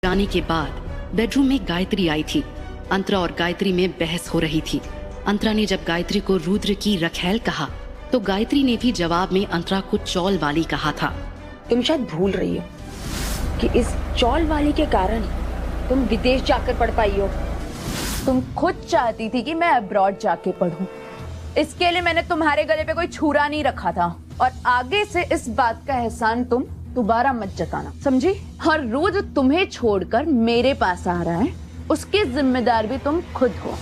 जाने के बाद बेडरूम में गायत्री आई थी। अंतरा और गायत्री में बहस हो रही थी। अंतरा ने जब गायत्री को रुद्र की रखैल कहा तो गायत्री ने भी जवाब में अंतरा को चौल वाली कहा था। तुम शायद भूल रही हो कि इस चौल वाली के कारण तुम विदेश जाकर पढ़ पाई हो। तुम खुद चाहती थी कि मैं अब्रॉड जाके पढूं। इसके लिए मैंने तुम्हारे गले पे कोई छुरा नहीं रखा था और आगे से इस बात का एहसान तुम दोबारा मत जताना, समझी? और रुद्र तुम्हें छोड़कर मेरे पास आ रहा है, उसकी जिम्मेदार भी तुम खुद हो।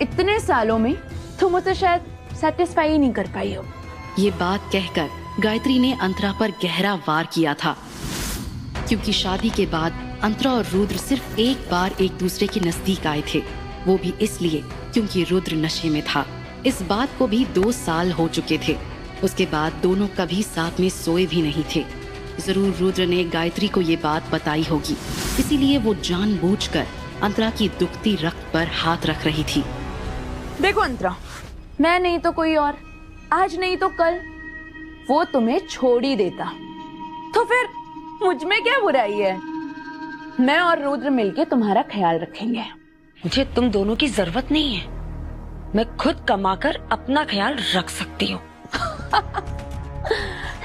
इतने सालों में तुम उसे शायद सेटिस्फाई ही नहीं कर पाई हो। ये बात कहकर गायत्री ने अंतरा पर गहरा वार किया था, क्योंकि शादी के बाद अंतरा और रुद्र सिर्फ एक बार एक दूसरे के नजदीक आए थे, वो भी इसलिए क्योंकि रुद्र नशे में था। इस बात को भी 2 साल हो चुके थे। उसके बाद दोनों कभी साथ में सोए भी नहीं थे। जरूर रुद्र ने गायत्री को ये बात बताई होगी, इसीलिए वो जानबूझकर अंतरा की दुखती रक्त पर हाथ रख रही थी। देखो अंतरा, मैं नहीं तो कोई और, आज नहीं तो कल वो तुम्हें छोड़ ही देता, तो फिर मुझ में क्या बुराई है? मैं और रुद्र मिलके तुम्हारा ख्याल रखेंगे। मुझे तुम दोनों की जरूरत नहीं है, मैं खुद कमाकर अपना ख्याल रख सकती हूँ।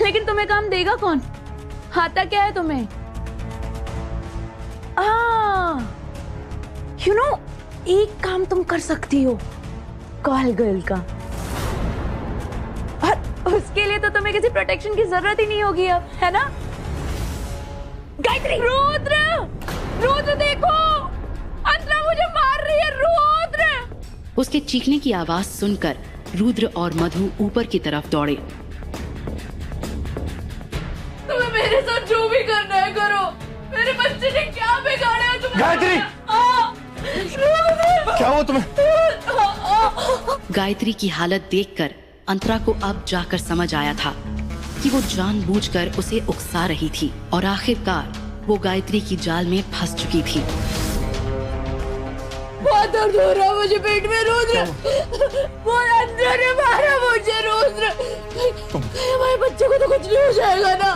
लेकिन तुम्हें काम देगा कौन? आता क्या है तुम्हें? यू नो, एक काम तुम कर सकती हो, कॉल गर्ल का। और उसके लिए तो तुम्हें किसी प्रोटेक्शन की जरूरत ही नहीं होगी अब, है ना? गायत्री! रुद्र! रुद्र देखो! अंतरा मुझे मार रही है, रुद्र! उसके चीखने की आवाज सुनकर रुद्र और मधु ऊपर की तरफ दौड़े। तुम्हें मेरे साथ जो भी करना है करो, मेरे बच्चे ने क्या बिगाड़ा है तुम्हें? गायत्री! क्या हुआ तुम्हें? गायत्री की हालत देखकर अंतरा को अब जाकर समझ आया था कि वो जानबूझकर उसे उकसा रही थी और आखिरकार वो गायत्री की जाल में फंस चुकी थी। बहुत दर्द हो रहा है मुझे पेट में, रुद्र। वो अंदर ने मारा मुझे, रुद्र। हमारे बच्चे को तो कुछ नहीं हो जाएगा ना?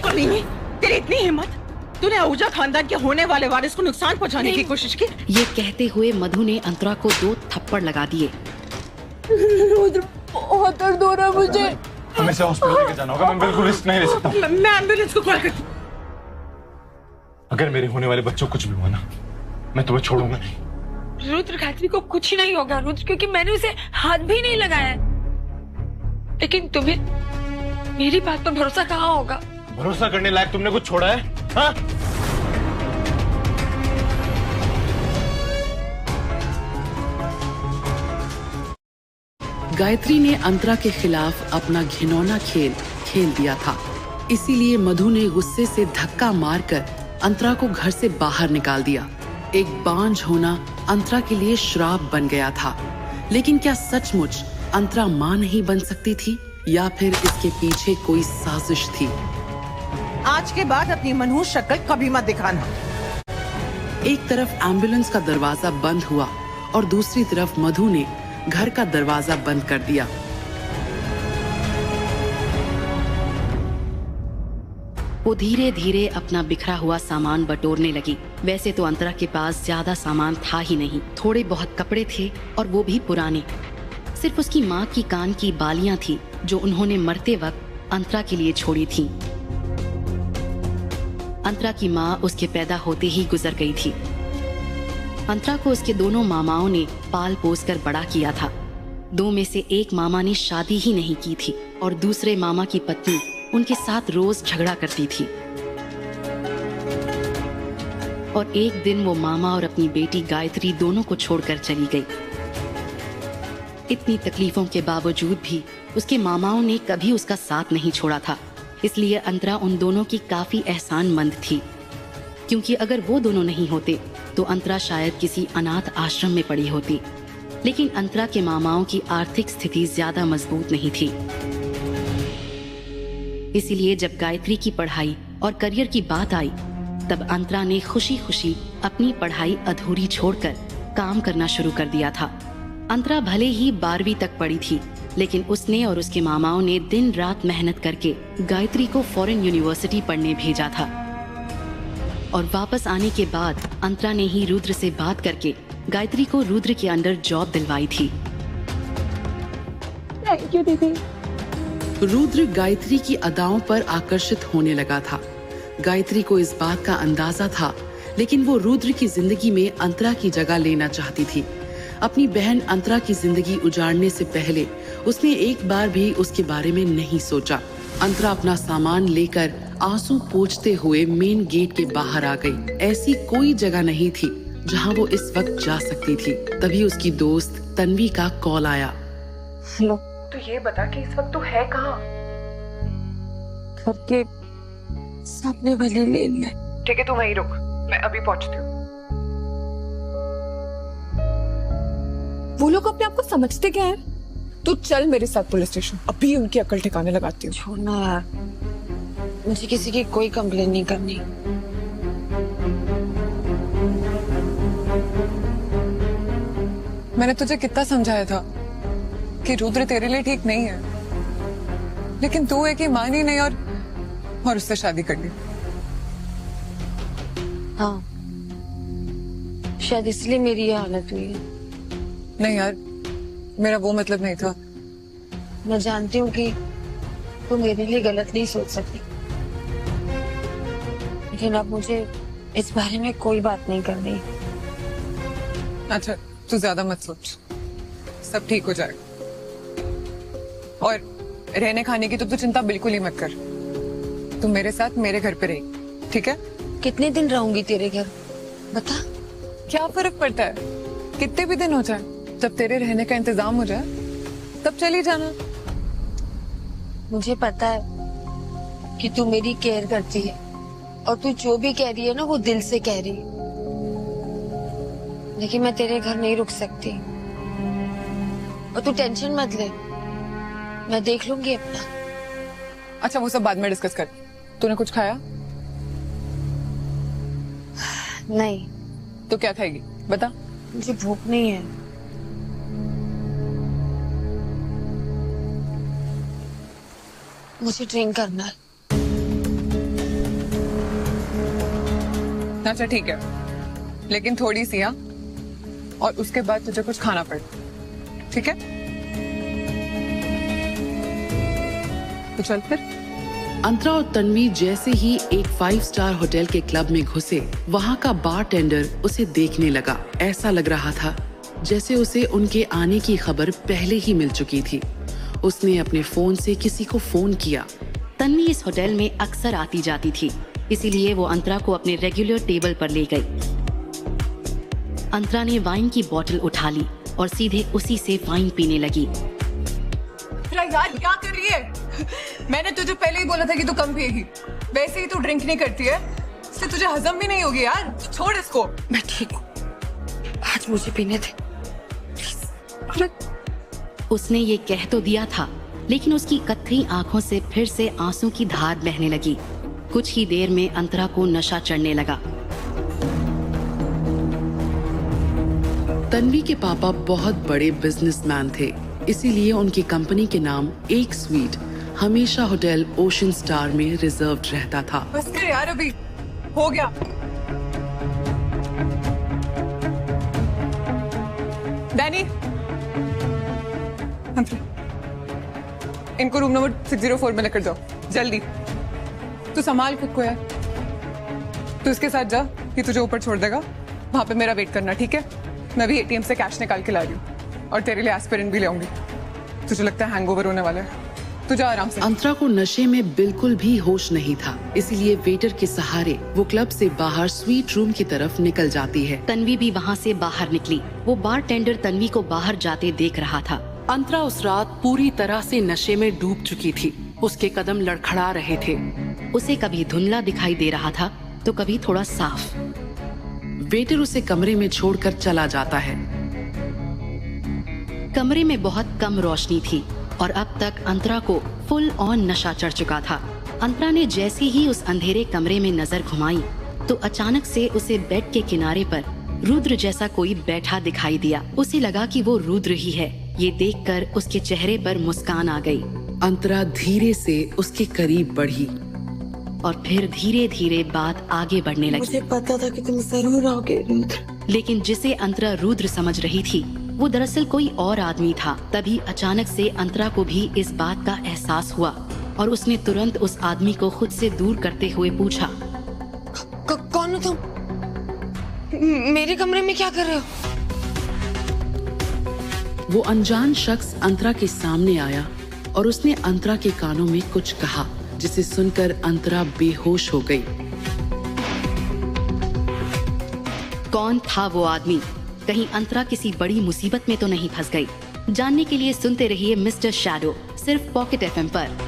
कमीनी, तेरी इतनी हिम्मत! तूने आहूजा खानदान के होने वाले वारिस को नुकसान पहुंचाने की कोशिश की। ये कहते हुए मधु ने अंतरा को 2 थप्पड़ लगा दिए। रुद्र, बहुत दर्द हो रहा है मुझे। हमें इसे हॉस्पिटल लेके जाना होगा, मैं बिल्कुल रिस्क नहीं ले सकता। मैं एम्बुलेंस को कॉल करती हूँ। अगर मेरे होने वाले बच्चों को कुछ भी हुआ ना, मैं तुम्हें छोड़ूंगा नहीं। रुद्र, गायत्री को कुछ ही नहीं होगा रुद्र, क्योंकि मैंने उसे हाथ भी नहीं लगाया। लेकिन तुम्हें मेरी बात पर भरोसा कहाँ होगा? भरोसा करने लायक तुमने कुछ छोड़ा है? हाँ? गायत्री ने अंतरा के खिलाफ अपना घिनौना खेल खेल दिया था, इसीलिए मधु ने गुस्से से धक्का मारकर अंतरा को घर से बाहर निकाल दिया। एक बांझ होना अंतरा के लिए श्राप बन गया था। लेकिन क्या सचमुच अंतरा मां नहीं बन सकती थी, या फिर इसके पीछे कोई साजिश थी? आज के बाद अपनी मनहूस शक्ल कभी मत दिखाना। एक तरफ एम्बुलेंस का दरवाजा बंद हुआ और दूसरी तरफ मधु ने घर का दरवाजा बंद कर दिया। वो धीरे धीरे अपना बिखरा हुआ सामान बटोरने लगी। वैसे तो अंतरा के पास ज्यादा सामान था ही नहीं, थोड़े बहुत कपड़े थे और वो भी पुराने। सिर्फ उसकी माँ की कान की बालियां थी जो उन्होंने मरते वक्त अंतरा के लिए छोड़ी थी। अंतरा की माँ उसके पैदा होते ही गुजर गई थी। अंतरा को उसके दोनों मामाओं ने पाल पोस कर बड़ा किया था। 2 में से एक मामा ने शादी ही नहीं की थी और दूसरे मामा की पत्नी उनके साथ रोज झगड़ा करती थी। और एक दिन वो मामा और अपनी बेटी गायत्री दोनों को छोड़कर चली गई। इतनी तकलीफों के बावजूद भी उसके मामाओं ने कभी उसका साथ नहीं छोड़ा था। इसलिए अंतरा उन दोनों की काफी एहसानमंद थी, क्योंकि अगर वो दोनों नहीं होते तो अंतरा शायद किसी अनाथ आश्रम में पड़ी होती। लेकिन अंतरा के मामाओं की आर्थिक स्थिति ज्यादा मजबूत नहीं थी। इसीलिए जब गायत्री की पढ़ाई और करियर की बात आई, तब अंतरा ने खुशी खुशी अपनी पढ़ाई अधूरी छोड़कर काम करना शुरू कर दिया था। अंतरा भले ही 12वीं तक पढ़ी थी, लेकिन उसने और उसके मामाओं ने दिन रात मेहनत करके गायत्री को फॉरेन यूनिवर्सिटी पढ़ने भेजा था। और वापस आने के बाद अंतरा ने ही रुद्र से बात करके गायत्री को रुद्र के अंडर जॉब दिलवाई थी। थैंक यू दीदी। रुद्र गायत्री की अदाओं पर आकर्षित होने लगा था। गायत्री को इस बात का अंदाजा था, लेकिन वो रुद्र की जिंदगी में अंतरा की जगह लेना चाहती थी। अपनी बहन अंतरा की जिंदगी उजाड़ने से पहले उसने एक बार भी उसके बारे में नहीं सोचा। अंतरा अपना सामान लेकर आंसू पोंछते हुए मेन गेट के बाहर आ गई। ऐसी कोई जगह नहीं थी जहां वो इस वक्त जा सकती थी। तभी उसकी दोस्त तन्वी का कॉल आया। हेलो। तो ये बता कि इस वक्त तू है कहाँ? घर के सामने वाली लेन में। ठीक है, तू वहीं रुक, मैं अभी पहुंचती हूँ। वो लोग अपने आप को समझते क्या है? तू चल मेरे साथ पुलिस स्टेशन, अभी उनकी अकल ठिकाने लगाती हूँ। छोड़ना यार, मुझे किसी की कोई कंप्लेन नहीं करनी। मैंने तुझे कितना समझाया था कि रुद्र तेरे लिए ठीक नहीं है, लेकिन तू है कि मानी नहीं और उससे शादी कर ली। हाँ, शायद इसलिए मेरी ये हालत हुई है। नहीं यार, मेरा वो मतलब नहीं था। मैं जानती हूँ कि तू मेरे लिए गलत नहीं सोच सकती, लेकिन अब मुझे इस बारे में कोई बात नहीं करनी। अच्छा, तू ज्यादा मत सोच, सब ठीक हो जाएगा। और रहने खाने की तो तू चिंता बिल्कुल ही मत कर। तू मेरे साथ मेरे घर पे रही, ठीक है? कितने दिन रहूंगी तेरे घर बता? क्या फर्क पड़ता है, कितने भी दिन हो जाए, जब तेरे रहने का इंतजाम हो जाए तब चली जाना। मुझे पता है कि तू मेरी केयर करती है, और तू जो भी कह रही है ना वो दिल से कह रही है, लेकिन मैं तेरे घर नहीं रुक सकती। और तू टेंशन मत ले, मैं देख लूंगी अपना। अच्छा, वो सब बाद में डिस्कस कर। तूने कुछ खाया? नहीं। तो क्या खाएगी बता? मुझे भूख नहीं है। मुझे ड्रिंक करना है। अच्छा ठीक है, लेकिन थोड़ी सी, हाँ? और उसके बाद तुझे कुछ खाना पड़े, ठीक है? तो चल फिर। अंतरा और तन्वी जैसे ही एक 5 स्टार होटल के क्लब में घुसे, वहाँ का बारटेंडर उसे देखने लगा। ऐसा लग रहा था जैसे उसे उनके आने की खबर पहले ही मिल चुकी थी। उसने अपने फोन से किसी को फोन किया। तन्वी इस होटल में अक्सर आती जाती थी, इसीलिए वो अंतरा को अपने रेगुलर टेबल पर ले गई। अंतरा ने वाइन की बोतल उठा ली और सीधे उसी से वाइन पीने लगी। यार क्या कर रही है? मैंने तुझे पहले ही बोला था कि तू कम पिएगी। वैसे ही तू ड्रिंक नहीं करती है, इससे तुझे हजम भी नहीं होगी यार। तू छोड़ इसको। मैं ठीक हूँ, आज मुझे पीने दे। उसने ये कह तो दिया था, लेकिन उसकी कत्थई आंखों से फिर से आंसू की धार बहने लगी। कुछ ही देर में अंतरा को नशा चढ़ने लगा। तन्वी के पापा बहुत बड़े बिजनेसमैन थे, इसीलिए उनकी कंपनी के नाम एक स्वीट हमेशा होटल ओशन स्टार में रिजर्व्ड रहता था। बस कर यार, अभी हो गया। डैनी, इनको रूम नंबर 604 में लेकर जाओ जल्दी। तू संभाल खुद को यार। तू इसके साथ जा, ये तुझे ऊपर छोड़ देगा। वहां पे मेरा वेट करना, ठीक है? मैं भी एटीएम से कैश निकाल के ला रही हूँ और तेरे लिए एस्पिरिन भी ले आऊंगी। तुझे लगता है हैंगओवर होने वाला है? तू जा आराम से। अंतरा को नशे में बिल्कुल भी होश नहीं था, इसीलिए वेटर के सहारे वो क्लब से बाहर स्वीट रूम की तरफ निकल जाती है। तन्वी भी वहाँ से बाहर निकली। वो बारटेंडर तन्वी को बाहर जाते देख रहा था। अंतरा उस रात पूरी तरह से नशे में डूब चुकी थी। उसके कदम लड़खड़ा रहे थे। उसे कभी धुंधला दिखाई दे रहा था तो कभी थोड़ा साफ। वेटर उसे कमरे में छोड़कर चला जाता है। कमरे में बहुत कम रोशनी थी और अब तक अंतरा को फुल ऑन नशा चढ़ चुका था। अंतरा ने जैसे ही उस अंधेरे कमरे में नजर घुमाई तो अचानक से उसे बेड के किनारे पर रुद्र जैसा कोई बैठा दिखाई दिया। उसे लगा कि वो रुद्र ही है। ये देखकर उसके चेहरे पर मुस्कान आ गई अंतरा धीरे से उसके करीब बढ़ी। और फिर धीरे धीरे बात आगे बढ़ने लगी। मुझे पता था कि तुम जरूर आओगे रुद्र। लेकिन जिसे अंतरा रुद्र समझ रही थी वो दरअसल कोई और आदमी था। तभी अचानक से अंतरा को भी इस बात का एहसास हुआ और उसने तुरंत उस आदमी को खुद से दूर करते हुए पूछा, कौन हो तुम? मेरे कमरे में क्या कर रहे हो? वो अनजान शख्स अंतरा के सामने आया और उसने अंतरा के कानों में कुछ कहा, जिसे सुनकर अंतरा बेहोश हो गई। कौन था वो आदमी? कहीं अंतरा किसी बड़ी मुसीबत में तो नहीं फंस गई? जानने के लिए सुनते रहिए मिस्टर शैडो, सिर्फ पॉकेट FM पर।